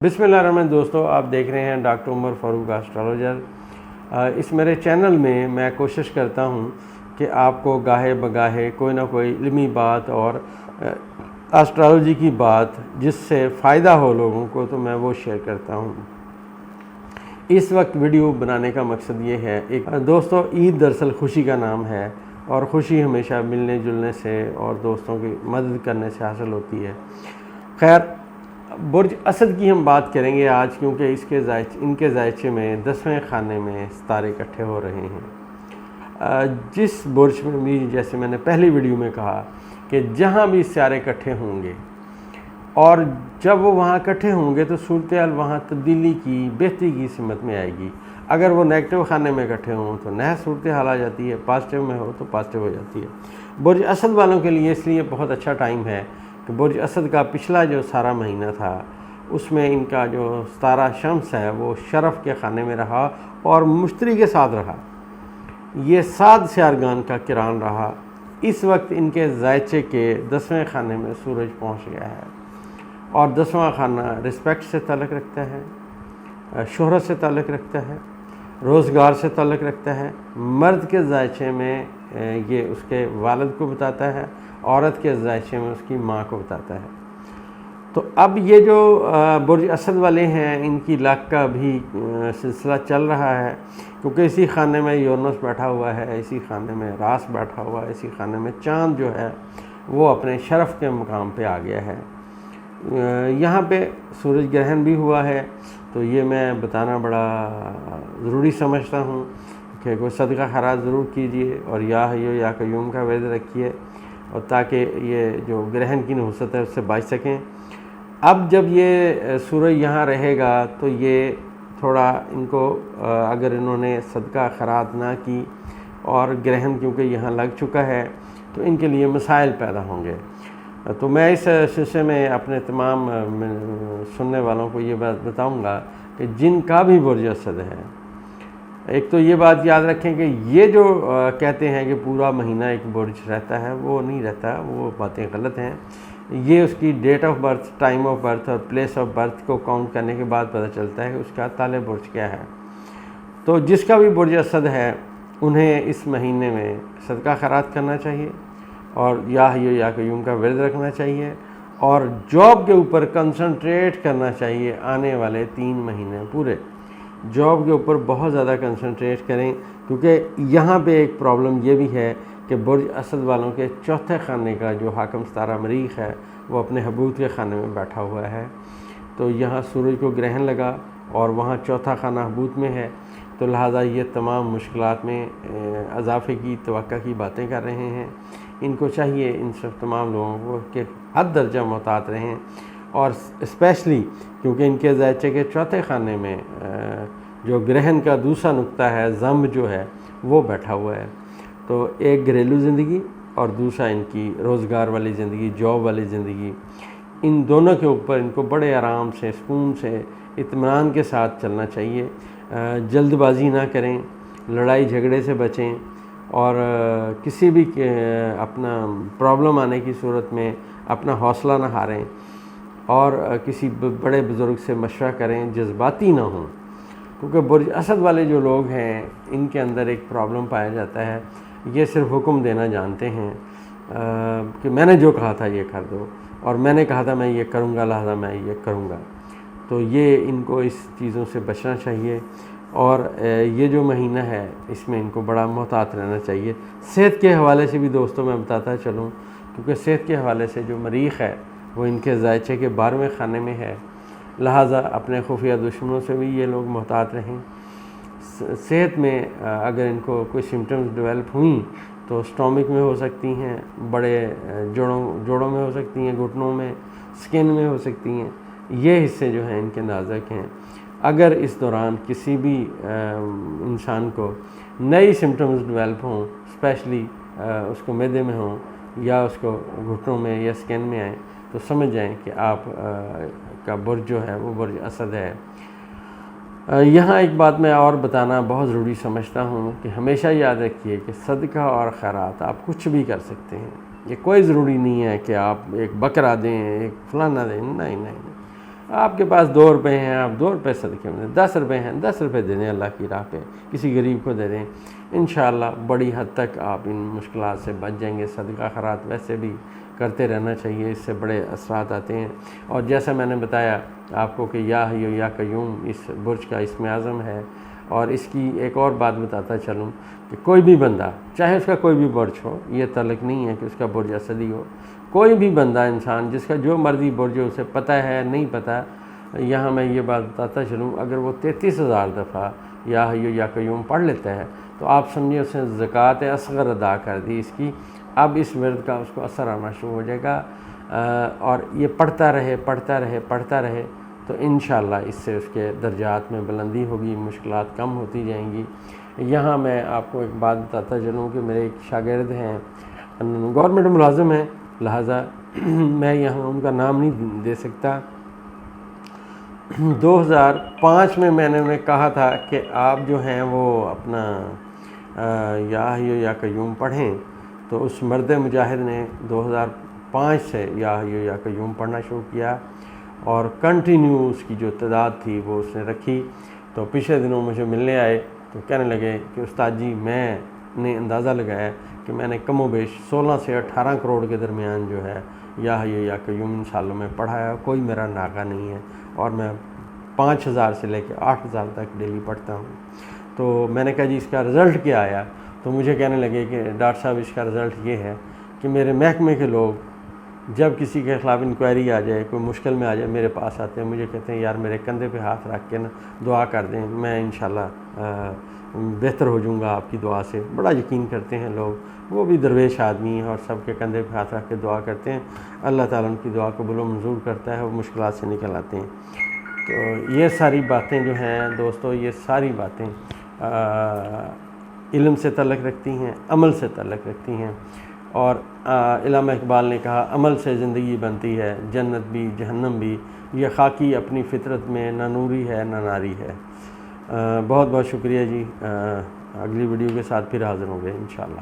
बिस्मिल्लाहिर्रहमानिर्रहीम दोस्तों, आप देख रहे हैं डॉक्टर उमर फारूक एस्ट्रोलॉजर। इस मेरे चैनल में मैं कोशिश करता हूं कि आपको गाहे बगाहे कोई ना कोई इल्मी बात और एस्ट्रोलॉजी की बात जिससे फ़ायदा हो लोगों को, तो मैं वो शेयर करता हूं। इस वक्त वीडियो बनाने का मकसद ये है, एक दोस्तों, ईद दरअसल खुशी का नाम है और ख़ुशी हमेशा मिलने जुलने से और दोस्तों की मदद करने से हासिल होती है। खैर, बुर्ज असद की हम बात करेंगे आज, क्योंकि इनके जायचे में 10वें खाने में सितारे इकट्ठे हो रहे हैं। जिस बुर्ज में भी, जैसे मैंने पहली वीडियो में कहा, कि जहाँ भी सितारे इकट्ठे होंगे और जब वो वहाँ इकट्ठे होंगे तो सूरत हाल वहाँ तब्दीली की, बेहतरी की सिमत में आएगी। अगर वो नेगेटिव खाने में इकट्ठे हों तो नया सूरत हाल आ जाती है, पॉजिटिव में हो तो पॉजिटिव हो जाती है। बुर्ज असद वालों के लिए इसलिए बहुत अच्छा टाइम है कि बुर्ज असद का पिछला जो सारा महीना था उसमें इनका जो सितारा शम्स है वो शरफ़ के खाने में रहा और मुश्तरी के साथ रहा। ये 7 सियारगान का किरान रहा। इस वक्त इनके जायचे के 10वें खाने में सूरज पहुंच गया है और 10वां खाना रिस्पेक्ट से ताल्लुक़ रखता है, शोहरत से ताल्लुक़ रखता है, रोज़गार से ताल्लुक़ रखता है। मर्द के जायचे में ये उसके वालिद को बताता है, औरत के जायचे में उसकी माँ को बताता है। तो अब ये जो बुर्ज असद वाले हैं, इनकी लाख का भी सिलसिला चल रहा है, क्योंकि इसी खाने में यूरेनस बैठा हुआ है, इसी खाने में रास बैठा हुआ है, इसी खाने में चाँद जो है वो अपने शरफ़ के मुकाम पे आ गया है। यहाँ पे सूरज ग्रहण भी हुआ है, तो ये मैं बताना बड़ा ज़रूरी समझता हूँ कि कोई सदका खैरात ज़रूर कीजिए और या हय्यो या क़य्यूम का वर्द रखिए, और ताकि ये जो ग्रहण की नहुसत है उससे बच सकें। अब जब ये सूरज यहाँ रहेगा तो ये थोड़ा इनको, अगर इन्होंने सदका खैरात ना की और ग्रहण क्योंकि यहाँ लग चुका है, तो इनके लिए मसाइल पैदा होंगे। तो मैं इस सिलसिले में अपने तमाम सुनने वालों को ये बात बताऊँगा कि जिनका भी बुर्ज असद है, एक तो ये बात याद रखें कि ये जो कहते हैं कि पूरा महीना एक बुर्ज रहता है, वो नहीं रहता, वो बातें गलत हैं। ये उसकी date of birth, time of birth और प्लेस ऑफ बर्थ को काउंट करने के बाद पता चलता है कि उसका ताले बुर्ज क्या है। तो जिसका भी बुर्ज असद है उन्हें इस महीने में सदका खैरात करना चाहिए और या हय्यो या क़य्यूम का वर्द रखना चाहिए और जॉब के ऊपर कंसंट्रेट करना चाहिए। आने वाले 3 महीने पूरे जॉब के ऊपर बहुत ज़्यादा कंसंट्रेट करें, क्योंकि यहाँ पे एक प्रॉब्लम ये भी है कि बुर्ज असद वालों के चौथे खाने का जो हाकम सितारा मरीख़ है वो अपने हबूत के खाने में बैठा हुआ है। तो यहाँ सूरज को ग्रहण लगा और वहाँ चौथा खाना हबूत में है, तो लिहाजा ये तमाम मुश्किलात में इजाफ़े की तवक्का की बातें कर रहे हैं। इनको चाहिए, इन सब तमाम लोगों को, कि हद दर्जा मोहतात रहें, और स्पेशली क्योंकि इनके जायचे के चौथे खाने में जो ग्रहण का दूसरा नुक्ता है, ज़म्ब जो है, वो बैठा हुआ है। तो एक घरेलू ज़िंदगी और दूसरा इनकी रोज़गार वाली ज़िंदगी, जॉब वाली ज़िंदगी, इन दोनों के ऊपर इनको बड़े आराम से, सुकून से, इत्मीनान के साथ चलना चाहिए। जल्दबाजी ना करें, लड़ाई झगड़े से बचें और किसी भी अपना प्रॉब्लम आने की सूरत में अपना हौसला ना हारें और किसी बड़े बुज़ुर्ग से मशवरा करें, जज्बाती ना हों। क्योंकि बुर्ज असद वाले जो लोग हैं, इनके अंदर एक प्रॉब्लम पाया जाता है, ये सिर्फ हुक्म देना जानते हैं कि मैंने जो कहा था ये कर दो, और मैंने कहा था मैं ये करूँगा, लिहाजा मैं ये करूँगा। तो ये इनको इस चीज़ों से बचना चाहिए और ये जो महीना है इसमें इनको बड़ा मोहतात रहना चाहिए। सेहत के हवाले से भी दोस्तों मैं बताता चलूँ, क्योंकि सेहत के हवाले से जो मरीख़ है वो इनके जायचे के 12वें खाने में है, लिहाजा अपने खुफिया दुश्मनों से भी ये लोग मोहतात रहें। सेहत में अगर इनको कोई सिम्टम्स डेवलप हुई तो स्टोमिक में हो सकती हैं, बड़े जोड़ों में हो सकती हैं, घुटनों में, स्किन में हो सकती हैं। ये हिस्से जो हैं इनके नाजुक हैं। अगर इस दौरान किसी भी इंसान को नई सिम्टम्स डेवलप हों, स्पेशली उसको मैदे में हों या उसको घुटनों में या स्किन में आए, तो समझ जाएं कि आप का बुर्ज जो है वो बुर्ज असद है। यहाँ एक बात मैं और बताना बहुत ज़रूरी समझता हूँ कि हमेशा याद रखिए कि सदका और खैरात आप कुछ भी कर सकते हैं। ये कोई ज़रूरी नहीं है कि आप एक बकरा दें, एक फलाना दें, नहीं। آپ کے پاس 2 روپے ہیں، آپ 2 روپے صدقے میں دیں، 10 روپے ہیں 10 روپے دے دیں اللہ کی راہ پہ، کسی غریب کو دے دیں، انشاءاللہ بڑی حد تک آپ ان مشکلات سے بچ جائیں گے۔ صدقہ خیرات ویسے بھی کرتے رہنا چاہیے، اس سے بڑے اثرات آتے ہیں۔ اور جیسا میں نے بتایا آپ کو کہ یا حی یا قیوم اس برج کا اسم اعظم ہے، اور اس کی ایک اور بات بتاتا چلوں کہ کوئی بھی بندہ، چاہے اس کا کوئی بھی برج ہو، یہ تعلق نہیں ہے کہ اس کا برج اسدی ہو، کوئی بھی بندہ انسان جس کا جو مرضی برج ہو، اسے پتہ ہے نہیں پتہ، یہاں میں یہ بات بتاتا چلوں، اگر وہ 33,000 دفعہ یا حی یا قیوم پڑھ لیتا ہے تو آپ سمجھے اس نے زکوٰۃ اصغر ادا کر دی اس کی، اب اس ورد کا اس کو اثر آنا شروع ہو جائے گا، اور یہ پڑھتا رہے تو انشاءاللہ اس سے اس کے درجات میں بلندی ہوگی، مشکلات کم ہوتی جائیں گی۔ یہاں میں آپ کو ایک بات بتاتا چلوں کہ میرے ایک شاگرد ہیں، گورنمنٹ ملازم ہیں، لہٰذا میں یہاں ان کا نام نہیں دے سکتا۔ 2005 میں نے انہیں کہا تھا کہ آپ جو ہیں وہ اپنا یا حی یا قیوم پڑھیں، تو اس مرد مجاہد نے 2005 سے یا حی یا قیوم پڑھنا شروع کیا، اور کنٹینیو اس کی جو تعداد تھی وہ اس نے رکھی۔ تو پچھلے دنوں مجھے ملنے آئے تو کہنے لگے کہ استاد جی میں نے اندازہ لگایا کہ میں نے کم و بیش 16 سے 18 کروڑ کے درمیان جو ہے یا حی یا قیوم ان سالوں میں پڑھا ہے، کوئی میرا ناغہ نہیں ہے، اور میں 5,000 سے لے کے 8,000 تک ڈیلی پڑھتا ہوں۔ تو میں نے کہا جی اس کا رزلٹ کیا آیا؟ تو مجھے کہنے لگے کہ ڈاکٹر صاحب اس کا رزلٹ یہ ہے کہ میرے محکمے کے لوگ جب کسی کے خلاف انکوائری آ جائے، کوئی مشکل میں آ جائے، میرے پاس آتے ہیں، مجھے کہتے ہیں یار میرے کندھے پہ ہاتھ رکھ کے نا دعا کر دیں، میں انشاءاللہ بہتر ہو جاؤں گا آپ کی دعا سے۔ بڑا یقین کرتے ہیں لوگ، وہ بھی درویش آدمی ہیں اور سب کے کندھے پہ ہاتھ رکھ کے دعا کرتے ہیں، اللہ تعالیٰ ان کی دعا قبول و منظور کرتا ہے، وہ مشکلات سے نکل آتے ہیں۔ تو یہ ساری باتیں جو ہیں دوستو، یہ ساری باتیں علم سے تعلق رکھتی ہیں، عمل سے تعلق رکھتی ہیں، اور علامہ اقبال نے کہا عمل سے زندگی بنتی ہے، جنت بھی جہنم بھی، یہ خاکی اپنی فطرت میں نہ نوری ہے نہ ناری ہے۔ بہت بہت شکریہ جی، اگلی ویڈیو کے ساتھ پھر حاضر ہوں گے انشاءاللہ۔